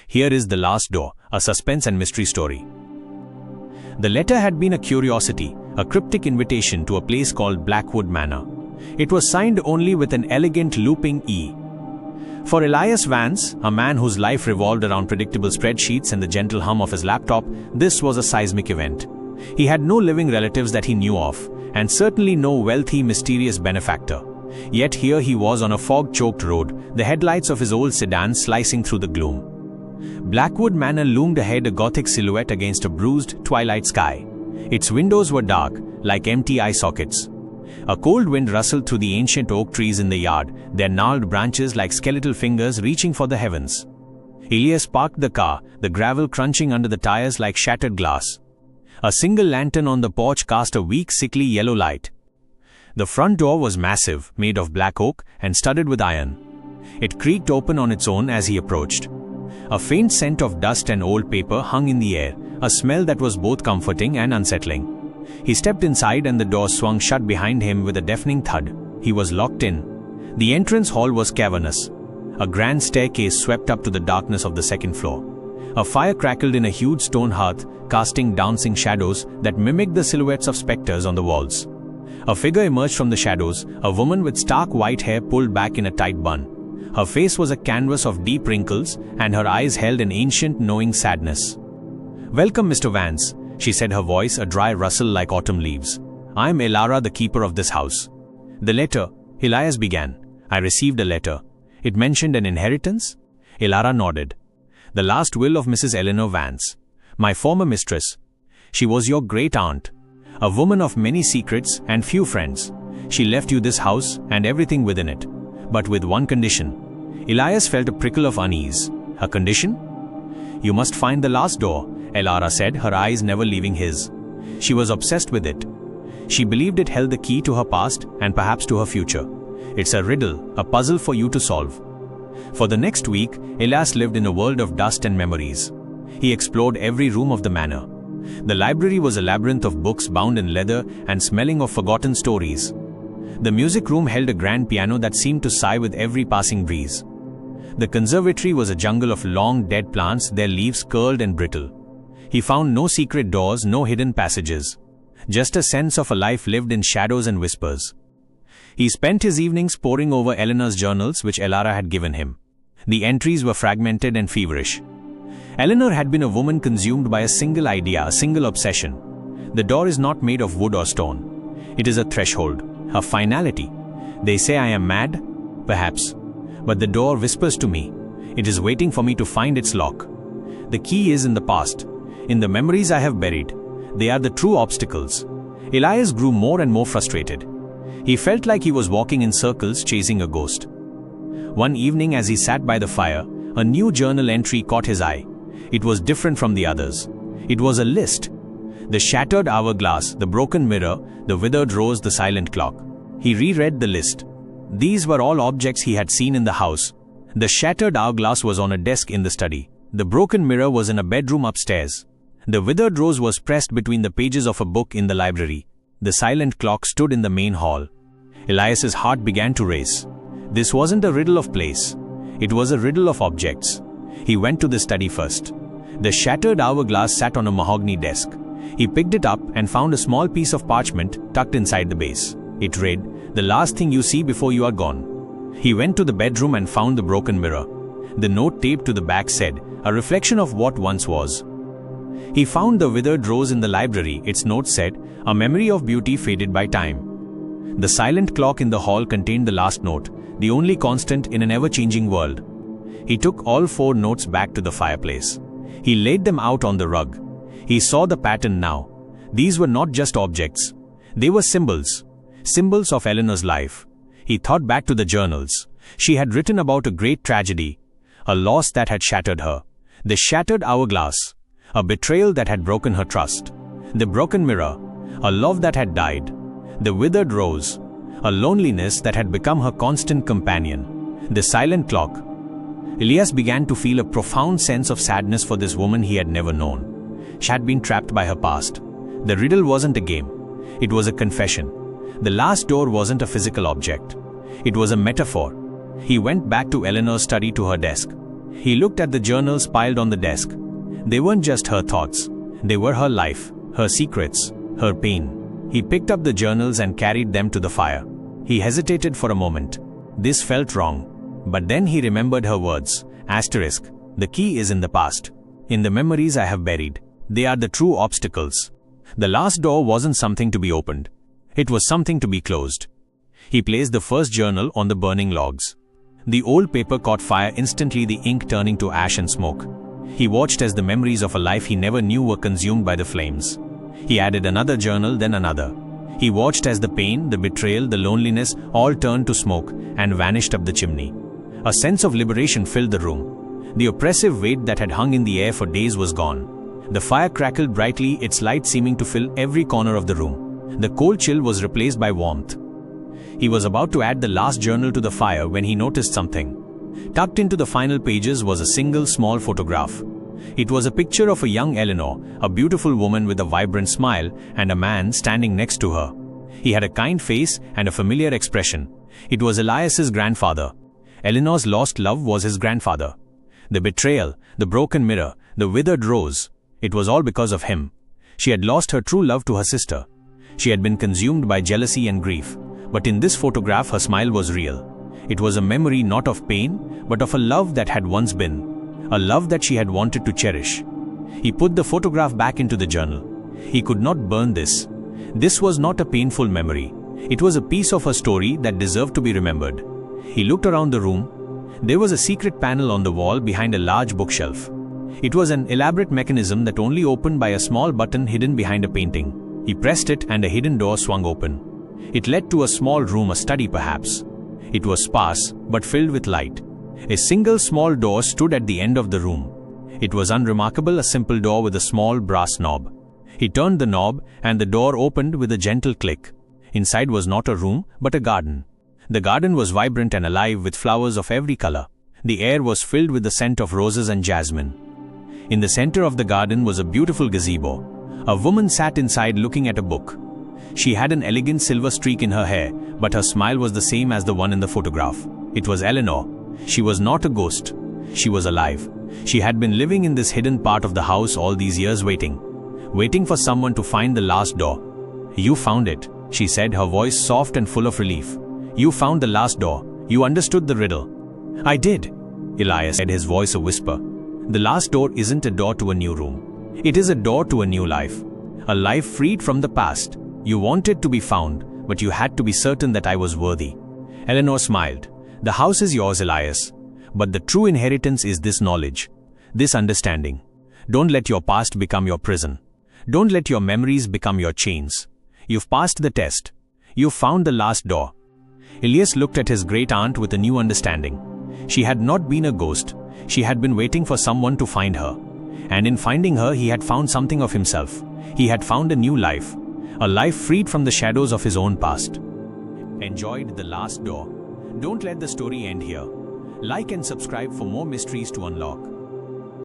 Here is The Last Door, a suspense and mystery story. The letter had been a curiosity, a cryptic invitation to a place called Blackwood Manor. It was signed only with an elegant looping E. For Elias Vance, a man whose life revolved around predictable spreadsheets and the gentle hum of his laptop, this was a seismic event. He had no living relatives that he knew of, and certainly no wealthy, mysterious benefactor. Yet here he was on a fog-choked road, the headlights of his old sedan slicing through the gloom. Blackwood Manor loomed ahead, a gothic silhouette against a bruised, twilight sky. Its windows were dark, like empty eye sockets. A cold wind rustled through the ancient oak trees in the yard, their gnarled branches like skeletal fingers reaching for the heavens. Elias parked the car, the gravel crunching under the tires like shattered glass. A single lantern on the porch cast a weak, sickly yellow light. The front door was massive, made of black oak and studded with iron. It creaked open on its own as he approached. A faint scent of dust and old paper hung in the air, a smell that was both comforting and unsettling. He stepped inside and the door swung shut behind him with a deafening thud. He was locked in. The entrance hall was cavernous. A grand staircase swept up to the darkness of the second floor. A fire crackled in a huge stone hearth, casting dancing shadows that mimicked the silhouettes of specters on the walls. A figure emerged from the shadows, a woman with stark white hair pulled back in a tight bun. Her face was a canvas of deep wrinkles, and her eyes held an ancient, knowing sadness. "Welcome, Mr. Vance," she said, her voice a dry rustle like autumn leaves. "I am Elara, the keeper of this house." "The letter," Elias began. "I received a letter. It mentioned an inheritance?" Elara nodded. "The last will of Mrs. Eleanor Vance, my former mistress. She was your great-aunt, a woman of many secrets and few friends. She left you this house and everything within it, but with one condition." Elias felt a prickle of unease. "A condition?" "You must find the last door," Elara said, her eyes never leaving his. She was obsessed with it. She believed it held the key to her past and perhaps to her future. "It's a riddle, a puzzle for you to solve." For the next week, Elias lived in a world of dust and memories. He explored every room of the manor. The library was a labyrinth of books bound in leather and smelling of forgotten stories. The music room held a grand piano that seemed to sigh with every passing breeze. The conservatory was a jungle of long, dead plants, their leaves curled and brittle. He found no secret doors, no hidden passages. Just a sense of a life lived in shadows and whispers. He spent his evenings poring over Eleanor's journals, which Elara had given him. The entries were fragmented and feverish. Eleanor had been a woman consumed by a single idea, a single obsession. The door is not made of wood or stone. It is a threshold, a finality. They say I am mad? Perhaps. But the door whispers to me. It is waiting for me to find its lock. The key is in the past, in the memories I have buried. They are the true obstacles. Elias grew more and more frustrated. He felt like he was walking in circles chasing a ghost. One evening as he sat by the fire, a new journal entry caught his eye. It was different from the others. It was a list. The shattered hourglass, the broken mirror, the withered rose, the silent clock. He reread the list. These were all objects he had seen in the house. The shattered hourglass was on a desk in the study. The broken mirror was in a bedroom upstairs. The withered rose was pressed between the pages of a book in the library. The silent clock stood in the main hall. Elias's heart began to race. This wasn't a riddle of place. It was a riddle of objects. He went to the study first. The shattered hourglass sat on a mahogany desk. He picked it up and found a small piece of parchment tucked inside the base. It read, "The last thing you see before you are gone." He went to the bedroom and found the broken mirror. The note taped to the back said, "A reflection of what once was." He found the withered rose in the library. Its note said, "A memory of beauty faded by time." The silent clock in the hall contained the last note, the only constant in an ever-changing world. He took all 4 notes back to the fireplace. He laid them out on the rug. He saw the pattern now. These were not just objects. They were symbols. Symbols of Eleanor's life. He thought back to the journals. She had written about a great tragedy, a loss that had shattered her. The shattered hourglass, a betrayal that had broken her trust. The broken mirror, a love that had died. The withered rose, a loneliness that had become her constant companion. The silent clock. Elias began to feel a profound sense of sadness for this woman he had never known. She had been trapped by her past. The riddle wasn't a game. It was a confession. The last door wasn't a physical object. It was a metaphor. He went back to Eleanor's study, to her desk. He looked at the journals piled on the desk. They weren't just her thoughts. They were her life, her secrets, her pain. He picked up the journals and carried them to the fire. He hesitated for a moment. This felt wrong. But then he remembered her words. Asterisk. The key is in the past. In the memories I have buried. They are the true obstacles. The last door wasn't something to be opened. It was something to be closed. He placed the first journal on the burning logs. The old paper caught fire instantly, the ink turning to ash and smoke. He watched as the memories of a life he never knew were consumed by the flames. He added another journal, then another. He watched as the pain, the betrayal, the loneliness all turned to smoke and vanished up the chimney. A sense of liberation filled the room. The oppressive weight that had hung in the air for days was gone. The fire crackled brightly, its light seeming to fill every corner of the room. The cold chill was replaced by warmth. He was about to add the last journal to the fire when he noticed something. Tucked into the final pages was a single small photograph. It was a picture of a young Eleanor, a beautiful woman with a vibrant smile, and a man standing next to her. He had a kind face and a familiar expression. It was Elias's grandfather. Eleanor's lost love was his grandfather. The betrayal, the broken mirror, the withered rose, it was all because of him. She had lost her true love to her sister. She had been consumed by jealousy and grief. But in this photograph, her smile was real. It was a memory not of pain, but of a love that had once been. A love that she had wanted to cherish. He put the photograph back into the journal. He could not burn this. This was not a painful memory. It was a piece of her story that deserved to be remembered. He looked around the room. There was a secret panel on the wall behind a large bookshelf. It was an elaborate mechanism that only opened by a small button hidden behind a painting. He pressed it and a hidden door swung open. It led to a small room, a study perhaps. It was sparse, but filled with light. A single small door stood at the end of the room. It was unremarkable, a simple door with a small brass knob. He turned the knob, and the door opened with a gentle click. Inside was not a room, but a garden. The garden was vibrant and alive with flowers of every color. The air was filled with the scent of roses and jasmine. In the center of the garden was a beautiful gazebo. A woman sat inside looking at a book. She had an elegant silver streak in her hair, but her smile was the same as the one in the photograph. It was Eleanor. She was not a ghost. She was alive. She had been living in this hidden part of the house all these years, waiting for someone to find the last door. "You found it," she said, her voice soft and full of relief. "You found the last door. You understood the riddle." "I did," Elias said, his voice a whisper. "The last door isn't a door to a new room. It is a door to a new life. A life freed from the past. You wanted to be found, but you had to be certain that I was worthy." Eleanor smiled. "The house is yours, Elias. But the true inheritance is this knowledge, this understanding. Don't let your past become your prison. Don't let your memories become your chains. You've passed the test. You've found the last door." Elias looked at his great aunt with a new understanding. She had not been a ghost. She had been waiting for someone to find her. And in finding her, he had found something of himself. He had found a new life. A life freed from the shadows of his own past. Enjoyed The Last Door? Don't let the story end here. Like and subscribe for more mysteries to unlock.